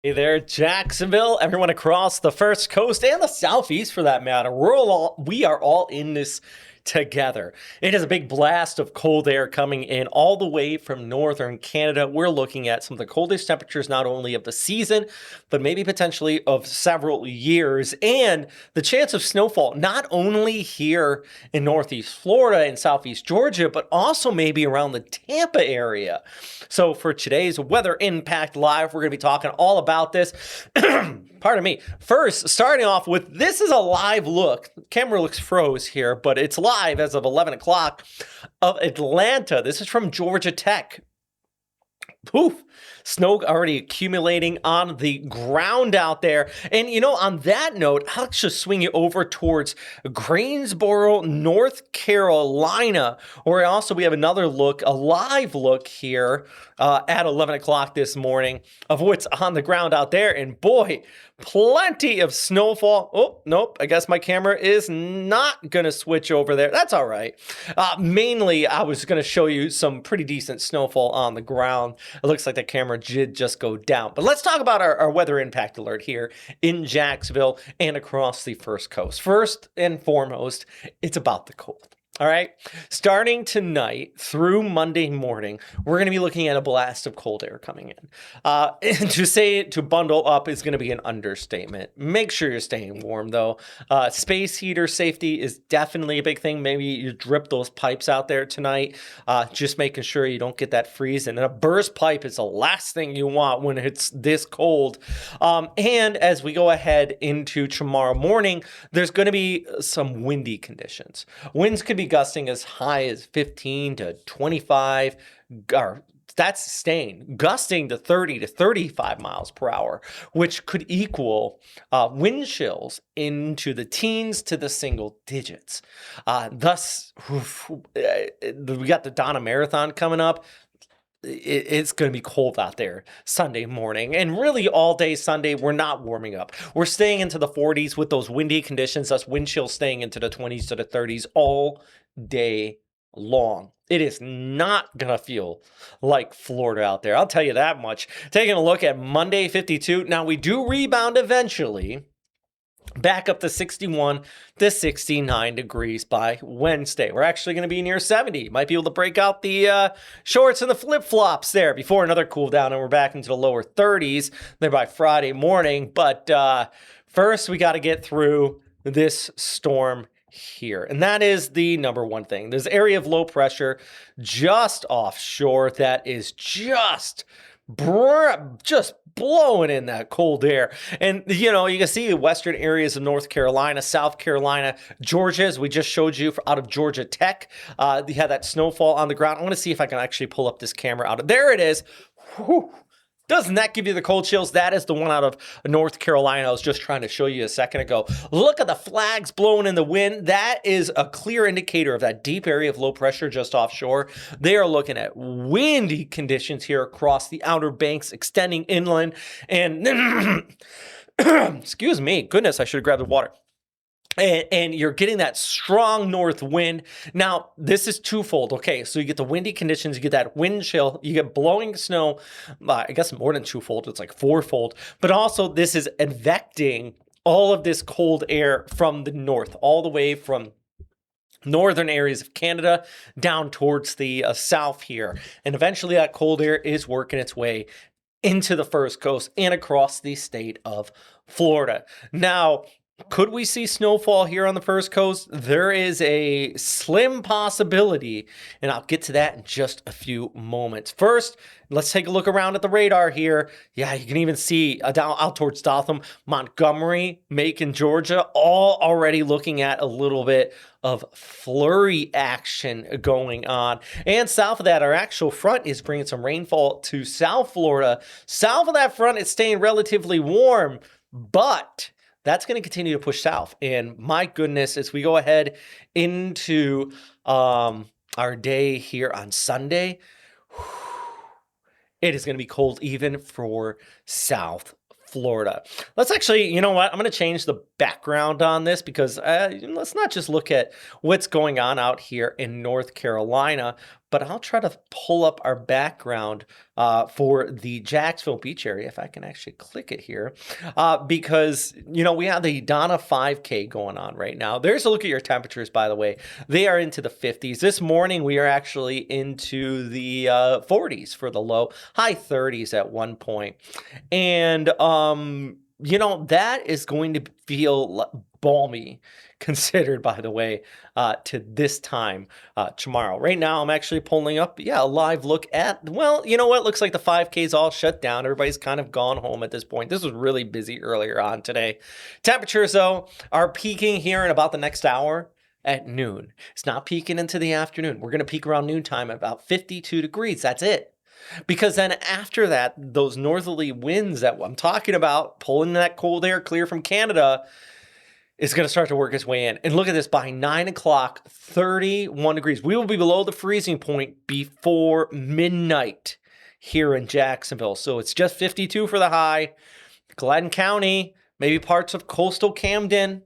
Hey there, Jacksonville, everyone across the First Coast and the Southeast for that matter. We are all in this together. It is a big blast of cold air coming in all the way from northern Canada. We're looking at some of the coldest temperatures not only of the season, but maybe potentially of several years. And the chance of snowfall, not only here in northeast Florida and southeast Georgia, but also maybe around the Tampa area. So for today's Weather Impact Live, we're going to be talking all about this. Pardon me. First, starting off with, this is a live look. Camera looks froze here, but it's live as of 11 o'clock of Atlanta. This is from Georgia Tech. Poof. Snow already accumulating on the ground out there. And, on that note, I'll just swing you over towards Greensboro, North Carolina, where also we have another look, a live look here at 11 o'clock this morning of what's on the ground out there. And boy, plenty of snowfall. Oh, nope. I guess my camera is not going to switch over there. That's all right. Mainly, I was going to show you some pretty decent snowfall on the ground. It looks like the camera did just go down. But let's talk about our weather impact alert here in Jacksonville and across the First Coast. First and foremost, it's about the cold. All right. Starting tonight through Monday morning, we're going to be looking at a blast of cold air coming in. And to bundle up is going to be an understatement. Make sure you're staying warm, though. Space heater safety is definitely a big thing. Maybe you drip those pipes out there tonight, just making sure you don't get that freeze. And a burst pipe is the last thing you want when it's this cold. And as we go ahead into tomorrow morning, there's going to be some windy conditions. Winds could be gusting as high as 15 to 25, or that's sustained, gusting to 30 to 35 miles per hour, which could equal wind chills into the teens to the single digits. Thus, we got the Donna Marathon coming up. It's going to be cold out there Sunday morning, and really all day Sunday we're not warming up. We're staying into the 40s with those windy conditions, thus wind chill staying into the 20s to the 30s all day long. It is not going to feel like Florida out there, I'll tell you that much. Taking a look at Monday, 52. Now we do rebound eventually back up to 61 to 69 degrees by Wednesday. We're actually going to be near 70. Might be able to break out the shorts and the flip-flops there before another cool down, and we're back into the lower 30s there by Friday morning. But first, we got to get through this storm here, and that is the number one thing. There's an area of low pressure just offshore that is just blowing in that cold air. And, you can see the western areas of North Carolina, South Carolina, Georgia, as we just showed you out of Georgia Tech. You had that snowfall on the ground. I want to see if I can actually pull up this camera out. There it is. Whew. Doesn't that give you the cold chills? That is the one out of North Carolina I was just trying to show you a second ago. Look at the flags blowing in the wind. That is a clear indicator of that deep area of low pressure just offshore. They are looking at windy conditions here across the Outer Banks, extending inland. And excuse me, goodness, I should have grabbed the water. And you're getting that strong north wind. Now, this is twofold. Okay, so you get the windy conditions, you get that wind chill, you get blowing snow. I guess more than twofold, it's like fourfold. But also, this is advecting all of this cold air from the north, all the way from northern areas of Canada down towards the south here. And eventually, that cold air is working its way into the First Coast and across the state of Florida. Now, could we see snowfall here on the First Coast? There is a slim possibility, and I'll get to that in just a few moments. First, let's take a look around at the radar here. Yeah, you can even see down out towards Dothan, Montgomery, Macon, Georgia, all already looking at a little bit of flurry action going on. And south of that, our actual front is bringing some rainfall to South Florida. South of that front, it's staying relatively warm, but that's going to continue to push south. And my goodness, as we go ahead into our day here on Sunday, it is going to be cold even for South Florida. Let's actually, you know what? I'm going to change the background on this because let's not just look at what's going on out here in North Carolina, but I'll try to pull up our background for the Jacksonville beach area, if I can actually click it here, because, we have the Donna 5K going on right now. There's a look at your temperatures, by the way. They are into the 50s. This morning, we are actually into the 40s for the low, high 30s at one point. And, that is going to feel balmy, considered, by the way, to this time tomorrow. Right now, I'm actually pulling up, a live look at, well, you know what? Looks like the 5K is all shut down. Everybody's kind of gone home at this point. This was really busy earlier on today. Temperatures, though, are peaking here in about the next hour at noon. It's not peaking into the afternoon. We're going to peak around noontime at about 52 degrees. That's it. Because then after that, those northerly winds that I'm talking about, pulling that cold air clear from Canada, is going to start to work its way in. And look at this, by 9 o'clock, 31 degrees. We will be below the freezing point before midnight here in Jacksonville. So it's just 52 for the high. Glenn County, maybe parts of coastal Camden,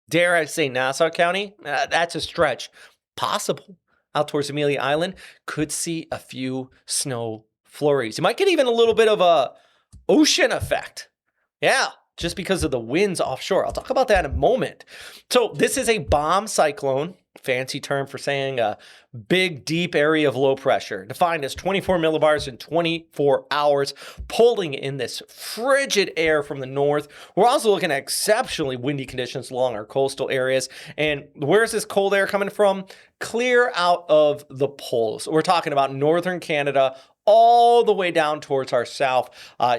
dare I say Nassau County, that's a stretch. Possible. Out towards Amelia Island, could see a few snow flurries. You might get even a little bit of a ocean effect. Yeah, just because of the winds offshore. I'll talk about that in a moment. So this is a bomb cyclone, fancy term for saying a big, deep area of low pressure, defined as 24 millibars in 24 hours, pulling in this frigid air from the north. We're also looking at exceptionally windy conditions along our coastal areas. And where's this cold air coming from? Clear out of the poles. We're talking about northern Canada, all the way down towards our south.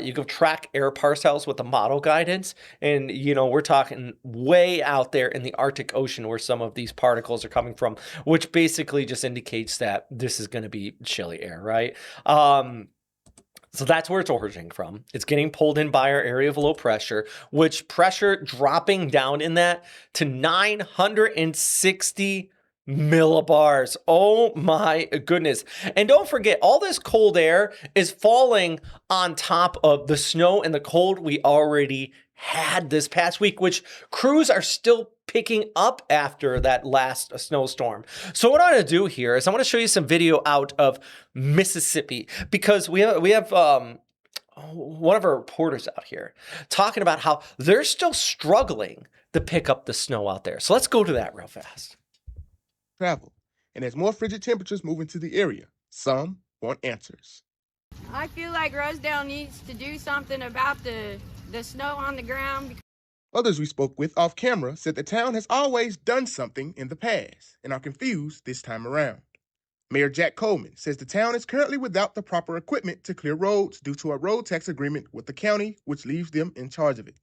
You can track air parcels with the model guidance. And, we're talking way out there in the Arctic Ocean where some of these particles are coming from, which basically just indicates that this is going to be chilly air, right? So that's where it's originating from. It's getting pulled in by our area of low pressure, which pressure dropping down in that to 960 millibars. Oh my goodness. And don't forget, all this cold air is falling on top of the snow and the cold we already had this past week, which crews are still picking up after that last snowstorm. So what I'm going to do here is I want to show you some video out of Mississippi, because we have one of our reporters out here talking about how they're still struggling to pick up the snow out there. So let's go to that real fast. Travel, and as more frigid temperatures move into the area, some want answers. I feel like Rosedale needs to do something about the snow on the ground. Others we spoke with off camera said the town has always done something in the past and are confused this time around. Mayor Jack Coleman says the town is currently without the proper equipment to clear roads due to a road tax agreement with the county, which leaves them in charge of it.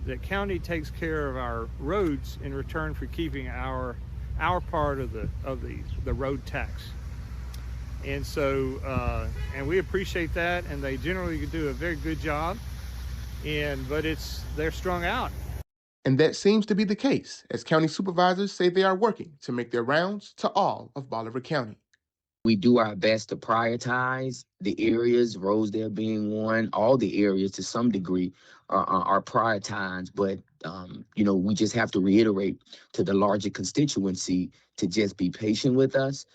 The county takes care of our roads in return for keeping our part of the road tax, and so and we appreciate that, and they generally do a very good job, but they're strung out. And that seems to be the case, as county supervisors say they are working to make their rounds to all of Bolivar County. We do our best to prioritize the areas, Rosedale being one. All the areas to some degree are prioritized, but we just have to reiterate to the larger constituency to just be patient with us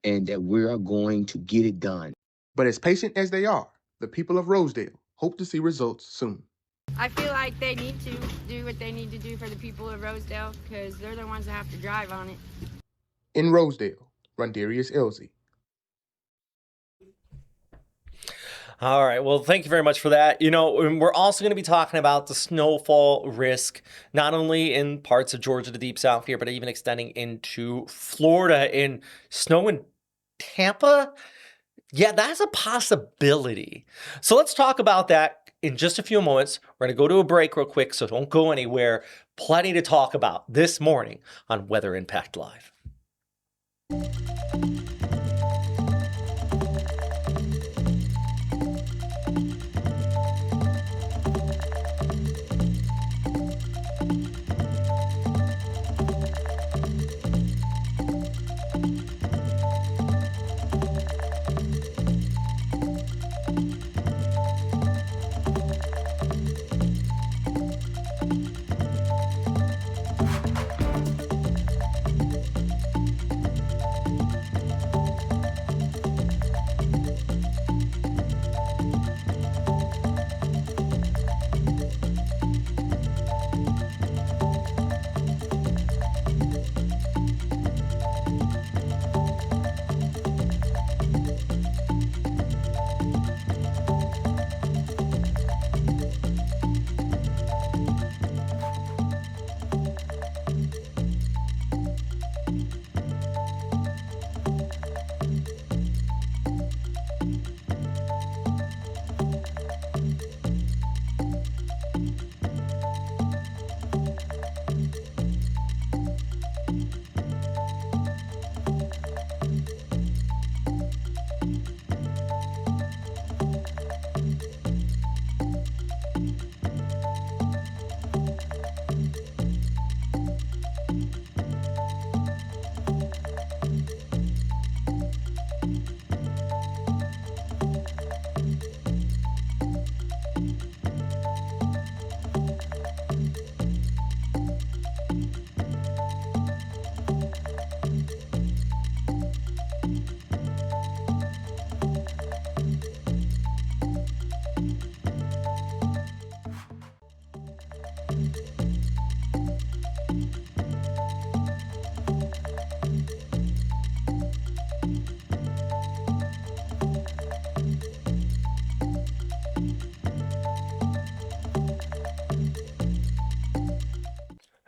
and that we're going to get it done. But as patient as they are, the people of Rosedale hope to see results soon. I feel like they need to do what they need to do for the people of Rosedale, because they're the ones that have to drive on it. In Rosedale, Rondarius Elsie. All right. Well, thank you very much for that. We're also going to be talking about the snowfall risk, not only in parts of Georgia, the deep south here, but even extending into Florida, and snow in Tampa. Yeah, that's a possibility. So let's talk about that in just a few moments. We're going to go to a break real quick, so don't go anywhere. Plenty to talk about this morning on Weather Impact Live.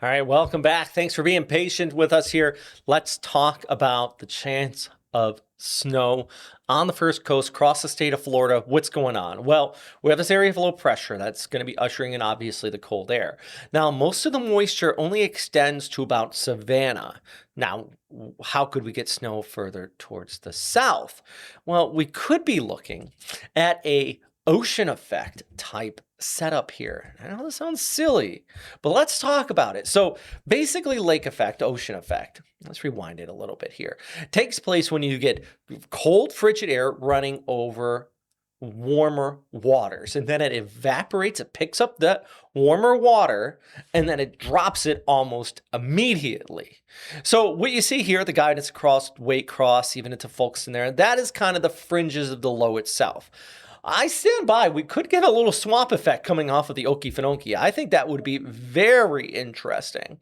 All right, welcome back. Thanks for being patient with us here. Let's talk about the chance of snow on the first coast across the state of Florida. What's going on? Well, we have this area of low pressure that's going to be ushering in obviously the cold air. Now, most of the moisture only extends to about Savannah. Now, how could we get snow further towards the south? Well, we could be looking at a ocean effect type setup here. I know this sounds silly, but let's talk about it. So basically, lake effect, ocean effect, let's rewind it a little bit here, takes place when you get cold, frigid air running over warmer waters, and then it evaporates, it picks up that warmer water, and then it drops it almost immediately. So what you see here, the guidance across, weight cross, even into Folkestone there, that is kind of the fringes of the low itself. I stand by. We could get a little swamp effect coming off of the Okefenokee. I think that would be very interesting.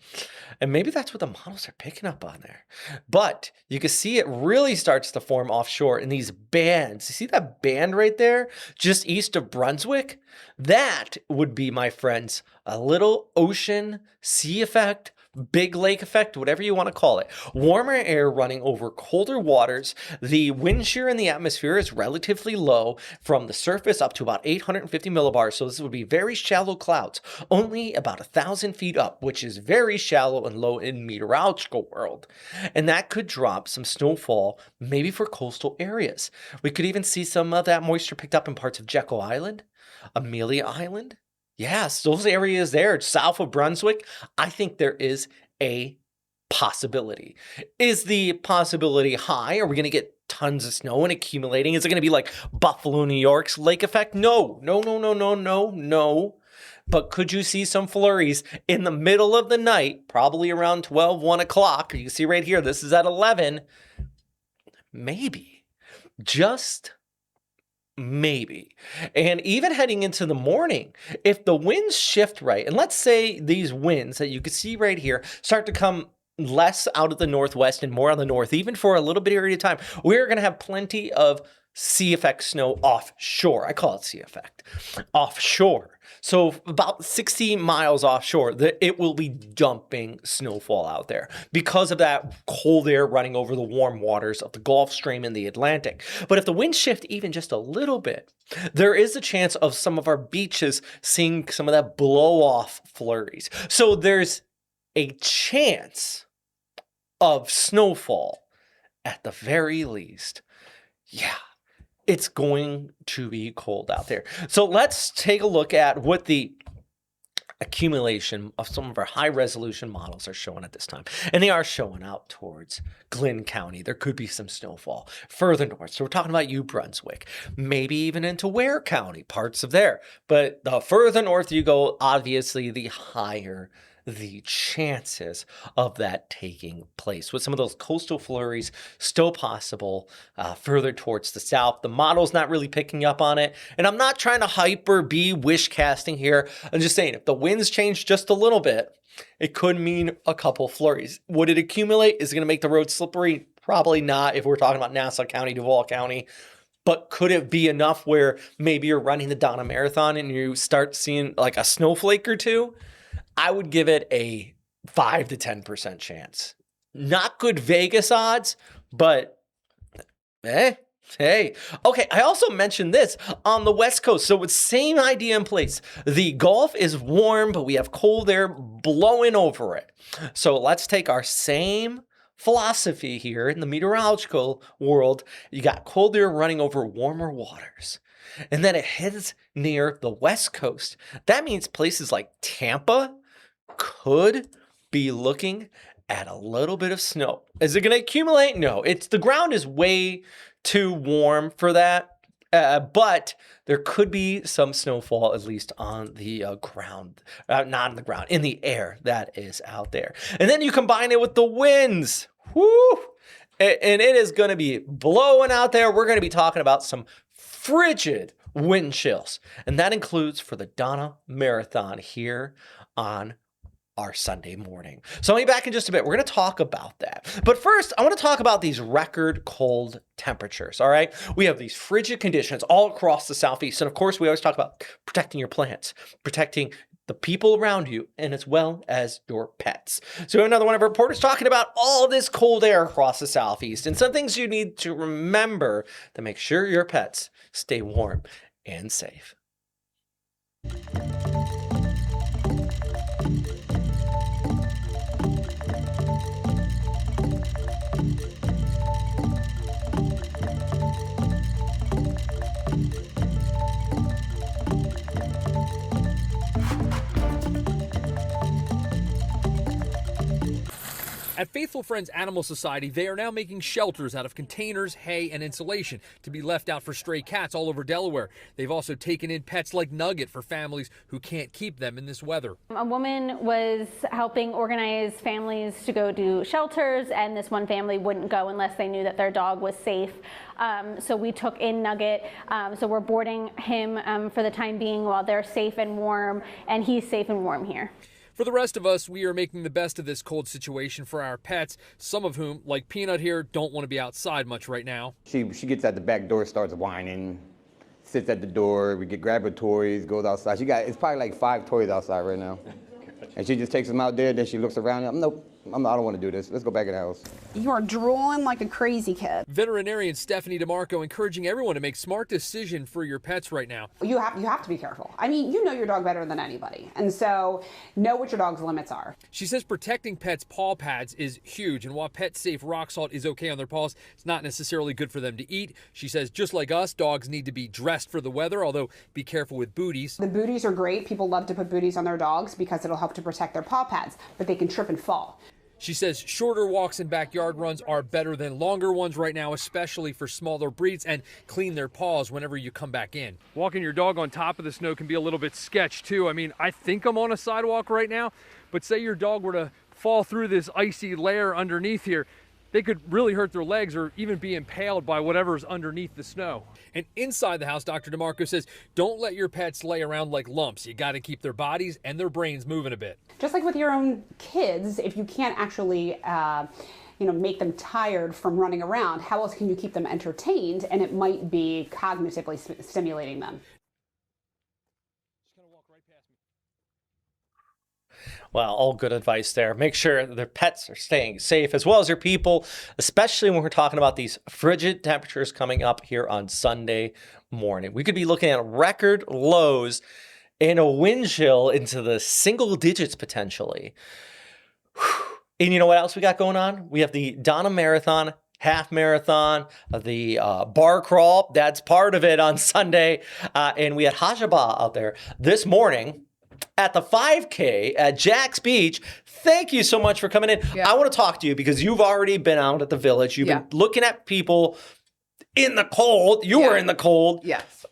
And maybe that's what the models are picking up on there. But you can see it really starts to form offshore in these bands. You see that band right there, just east of Brunswick? That would be, my friends, a little ocean sea effect, big lake effect, whatever you want to call it. Warmer air running over colder waters. The wind shear in the atmosphere is relatively low from the surface up to about 850 millibars. So this would be very shallow clouds, only about 1,000 feet up, which is very shallow and low in meteorological world. And that could drop some snowfall, maybe for coastal areas. We could even see some of that moisture picked up in parts of Jekyll Island, Amelia Island. Yes, those areas there south of Brunswick, I think there is a possibility. Is the possibility high? Are we going to get tons of snow and accumulating? Is it going to be like Buffalo, New York's lake effect? No. But could you see some flurries in the middle of the night, probably around 12, 1 o'clock? You can see right here, this is at 11. Maybe. Just maybe. And even heading into the morning, if the winds shift right, and let's say these winds that you can see right here start to come less out of the northwest and more on the north, even for a little bit area of time, we're going to have plenty of sea effect snow offshore. I call it sea effect. Offshore. So about 60 miles offshore, it will be dumping snowfall out there because of that cold air running over the warm waters of the Gulf Stream and the Atlantic. But if the winds shift even just a little bit, there is a chance of some of our beaches seeing some of that blow-off flurries. So there's a chance of snowfall at the very least. Yeah. It's going to be cold out there. So let's take a look at what the accumulation of some of our high resolution models are showing at this time. And they are showing out towards Glynn County. There could be some snowfall further north. So we're talking about New Brunswick, maybe even into Ware County, parts of there. But the further north you go, obviously the higher the chances of that taking place. With some of those coastal flurries still possible further towards the south. The model's not really picking up on it. And I'm not trying to hype or be wish casting here. I'm just saying if the winds change just a little bit, it could mean a couple flurries. Would it accumulate? Is it going to make the road slippery? Probably not if we're talking about Nassau County, Duval County. But could it be enough where maybe you're running the Donna Marathon and you start seeing like a snowflake or two? I would give it a 5 to 10% chance. Not good Vegas odds, but hey. Okay, I also mentioned this on the West Coast. So it's same idea in place. The Gulf is warm, but we have cold air blowing over it. So let's take our same philosophy here in the meteorological world. You got cold air running over warmer waters. And then it heads near the West Coast. That means places like Tampa could be looking at a little bit of snow. Is it going to accumulate? No, the ground is way too warm for that. But there could be some snowfall, at least on the ground, not on the ground, in the air that is out there. And then you combine it with the winds. Whoo! And it is going to be blowing out there. We're going to be talking about some frigid wind chills. And that includes for the Donna Marathon here on our Sunday morning. So I'll be back in just a bit. We're going to talk about that. But first, I want to talk about these record cold temperatures, all right? We have these frigid conditions all across the Southeast. And of course, we always talk about protecting your plants, protecting the people around you, and as well as your pets. So another one of our reporters talking about all this cold air across the Southeast and some things you need to remember to make sure your pets stay warm and safe. At Faithful Friends Animal Society, they are now making shelters out of containers, hay, and insulation to be left out for stray cats all over Delaware. They've also taken in pets like Nugget for families who can't keep them in this weather. A woman was helping organize families to go to shelters, and this one family wouldn't go unless they knew that their dog was safe. So we took in Nugget. So we're boarding him for the time being while they're safe and warm, and he's safe and warm here. For the rest of us, we are making the best of this cold situation for our pets, some of whom, like Peanut here, don't want to be outside much right now. She gets at the back door, starts whining, sits at the door, we grab her toys, goes outside. It's probably like 5 toys outside right now. And she just takes them out there, then she looks around, nope, I don't want to do this. Let's go back in the house. You are drooling like a crazy kid. Veterinarian Stephanie DeMarco encouraging everyone to make smart decisions for your pets right now. You have to be careful. I mean, you know your dog better than anybody. And so know what your dog's limits are. She says protecting pets' paw pads is huge. And while pet safe rock salt is okay on their paws, it's not necessarily good for them to eat. She says just like us, dogs need to be dressed for the weather, although be careful with booties. The booties are great. People love to put booties on their dogs because it'll help to protect their paw pads, but they can trip and fall. She says shorter walks and backyard runs are better than longer ones right now, especially for smaller breeds, and clean their paws whenever you come back in. Walking your dog on top of the snow can be a little bit sketch too. I mean, I think I'm on a sidewalk right now, but say your dog were to fall through this icy layer underneath here, they could really hurt their legs or even be impaled by whatever's underneath the snow. And inside the house, Dr. DeMarco says, don't let your pets lay around like lumps. You got to keep their bodies and their brains moving a bit. Just like with your own kids, if you can't actually make them tired from running around, how else can you keep them entertained? And it might be cognitively stimulating them. Well, all good advice there. Make sure their pets are staying safe as well as your people, especially when we're talking about these frigid temperatures coming up here on Sunday morning. We could be looking at record lows and a wind chill into the single digits potentially. And you know what else we got going on? We have the Donna Marathon, half marathon, the bar crawl. That's part of it on Sunday. And we had Hajaba out there this morning at the 5K at Jack's Beach. Thank you so much for coming in. Yeah. I want to talk to you because you've already been out at the village. You've been looking at people in the cold. You were in the cold. Yes.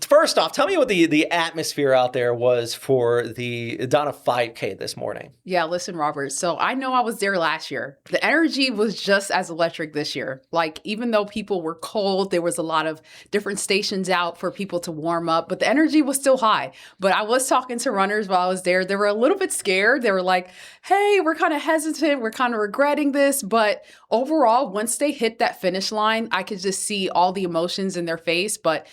First off, tell me what the atmosphere out there was for the Donna 5K this morning. Yeah, listen, Robert. So I know I was there last year. The energy was just as electric this year. Like, even though people were cold, there was a lot of different stations out for people to warm up, but the energy was still high. But I was talking to runners while I was there. They were a little bit scared. They were like, hey, we're kind of hesitant. We're kind of regretting this. But overall, once they hit that finish line, I could just see all the emotions in their face. But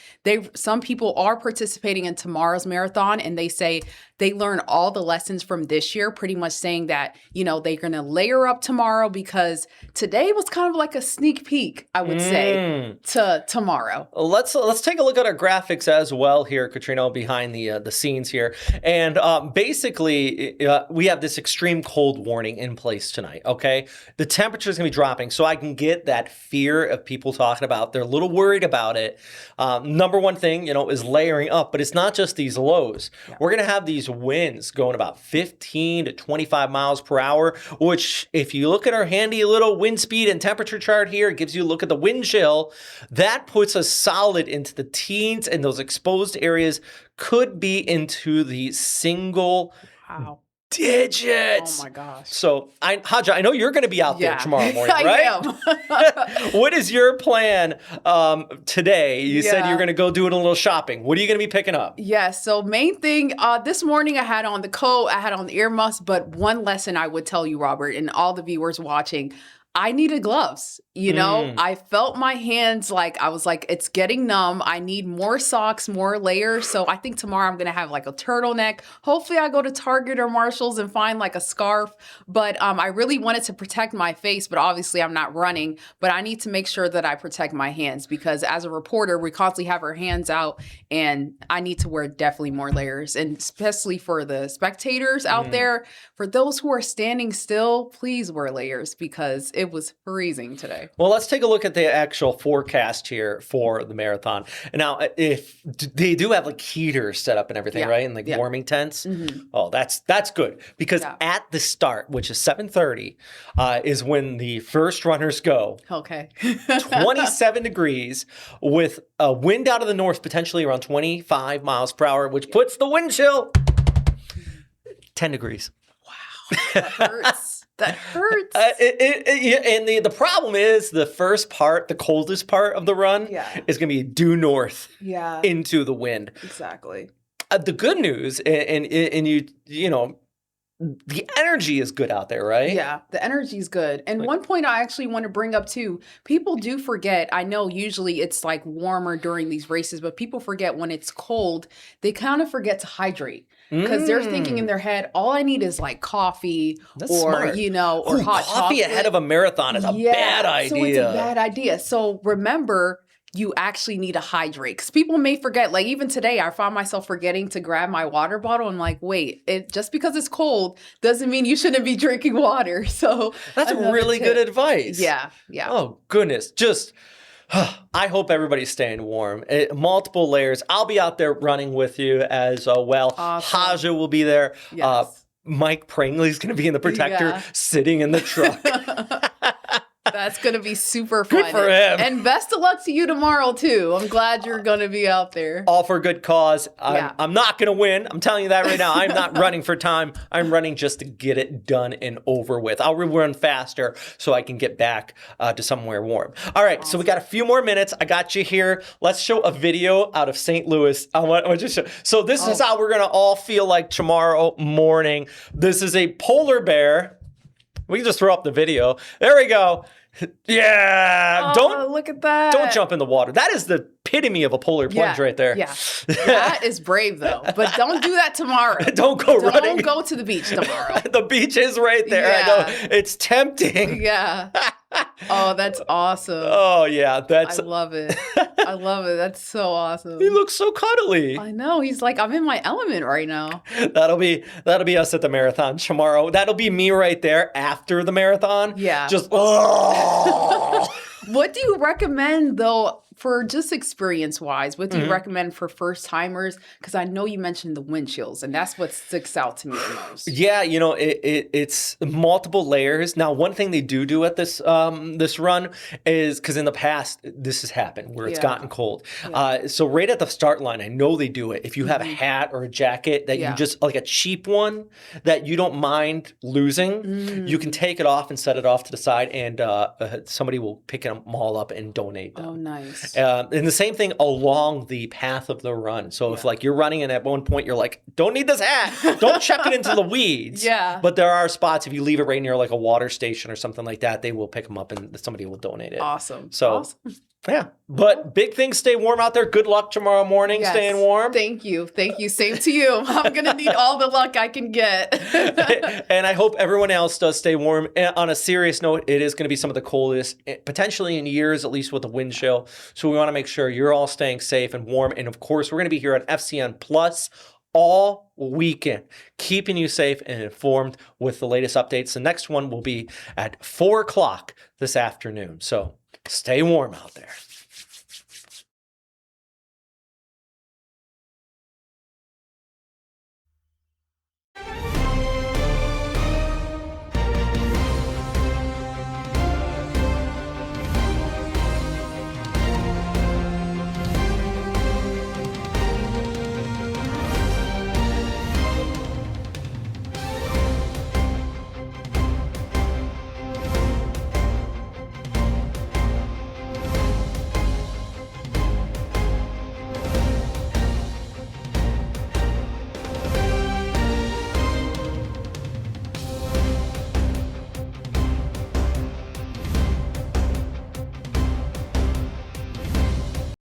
some people are participating in tomorrow's marathon, and they say they learn all the lessons from this year, pretty much saying that, they're going to layer up tomorrow because today was kind of like a sneak peek, I would say, to tomorrow. Let's take a look at our graphics as well here, Katrina, behind the scenes here. And basically, we have this extreme cold warning in place tonight, okay? The temperature is going to be dropping, so I can get that fear of people talking about, they're a little worried about it. Number one thing, is layering up, but it's not just these lows. Yeah. We're going to have these winds going about 15 to 25 miles per hour, which if you look at our handy little wind speed and temperature chart here, it gives you a look at the wind chill. That puts us solid into the teens, and those exposed areas could be into the single digits. Oh my gosh. So, Haja, I know you're going to be out there tomorrow morning, right? I am. What is your plan today? You said you're going to go do a little shopping. What are you going to be picking up? Yes. So main thing, this morning I had on the coat, I had on the earmuffs, but one lesson I would tell you, Robert, and all the viewers watching, I needed gloves. You know, I felt my hands like I was like, it's getting numb. I need more socks, more layers. So I think tomorrow I'm going to have like a turtleneck. Hopefully I go to Target or Marshall's and find like a scarf. But I really wanted to protect my face, but obviously I'm not running. But I need to make sure that I protect my hands because as a reporter, we constantly have our hands out and I need to wear definitely more layers. And especially for the spectators out there, for those who are standing still, please wear layers because it was freezing today. Well, let's take a look at the actual forecast here for the marathon. Now, if they do have like heaters set up and everything, right? And like warming tents. Oh, that's good because at the start, which is 7:30, is when the first runners go. Okay. 27 degrees with a wind out of the north, potentially around 25 miles per hour, which puts the wind chill 10 degrees. Wow, that hurts. That hurts. And the problem is the first part, the coldest part of the run is going to be due north into the wind. Exactly. The good news, and you know, the energy is good out there, right? Yeah, the energy is good. And one point I actually want to bring up too, people do forget, I know usually it's like warmer during these races, but people forget when it's cold, they kind of forget to hydrate. Because they're thinking in their head, all I need is like coffee smart. You know, or hot coffee chocolate. Ahead of a marathon is a bad idea. So it's a bad idea. So remember, you actually need to hydrate. Because people may forget, like even today, I found myself forgetting to grab my water bottle. I'm like, wait, just because it's cold doesn't mean you shouldn't be drinking water. So that's really good advice. Yeah. Oh, goodness. Just... I hope everybody's staying warm. Multiple layers. I'll be out there running with you as well. Awesome. Haja will be there. Yes. Mike Prangley's going to be in the protector sitting in the truck. That's going to be super fun. Good for him. And best of luck to you tomorrow, too. I'm glad you're going to be out there. All for a good cause. I'm not going to win. I'm telling you that right now. I'm not running for time. I'm running just to get it done and over with. I'll run faster so I can get back to somewhere warm. All right, so we got a few more minutes. I got you here. Let's show a video out of St. Louis. I want to show. So this is how we're going to all feel like tomorrow morning. This is a polar bear. We can just throw up the video. There we go. Yeah. Don't look at that. Don't jump in the water. That is the epitome of a polar plunge right there. Yeah. That is brave though. But don't do that tomorrow. Don't go running. Don't go to the beach tomorrow. The beach is right there. I know. It's tempting. Yeah. Oh, that's awesome. Oh yeah. I love it. I love it. That's so awesome. He looks so cuddly. I know. He's like, I'm in my element right now. That'll be us at the marathon tomorrow. That'll be me right there after the marathon. Yeah. Just What do you recommend though for just experience wise? What do you recommend for first timers? Because I know you mentioned the wind chills, and that's what sticks out to me the most. Yeah, you know, it's multiple layers. Now, one thing they do at this this run is because in the past this has happened where it's gotten cold. Yeah. So right at the start line, I know they do it. If you have a hat or a jacket that you just like a cheap one that you don't mind losing, you can take it off and set it off to the side, and somebody will pick them all up and donate them. Oh, nice. And the same thing along the path of the run. So if like you're running and at one point you're like, don't need this hat, don't chuck it into the weeds. Yeah. But there are spots, if you leave it right near like a water station or something like that, they will pick them up and somebody will donate it. Awesome. So yeah, but big things, stay warm out there. Good luck tomorrow morning, staying warm. Thank you. Same to you. I'm going to need all the luck I can get. And I hope everyone else does stay warm. And on a serious note, it is going to be some of the coldest, potentially in years, at least with the wind chill. So we want to make sure you're all staying safe and warm. And of course, we're going to be here on FCN Plus all weekend, keeping you safe and informed with the latest updates. The next one will be at 4 o'clock this afternoon. So stay warm out there.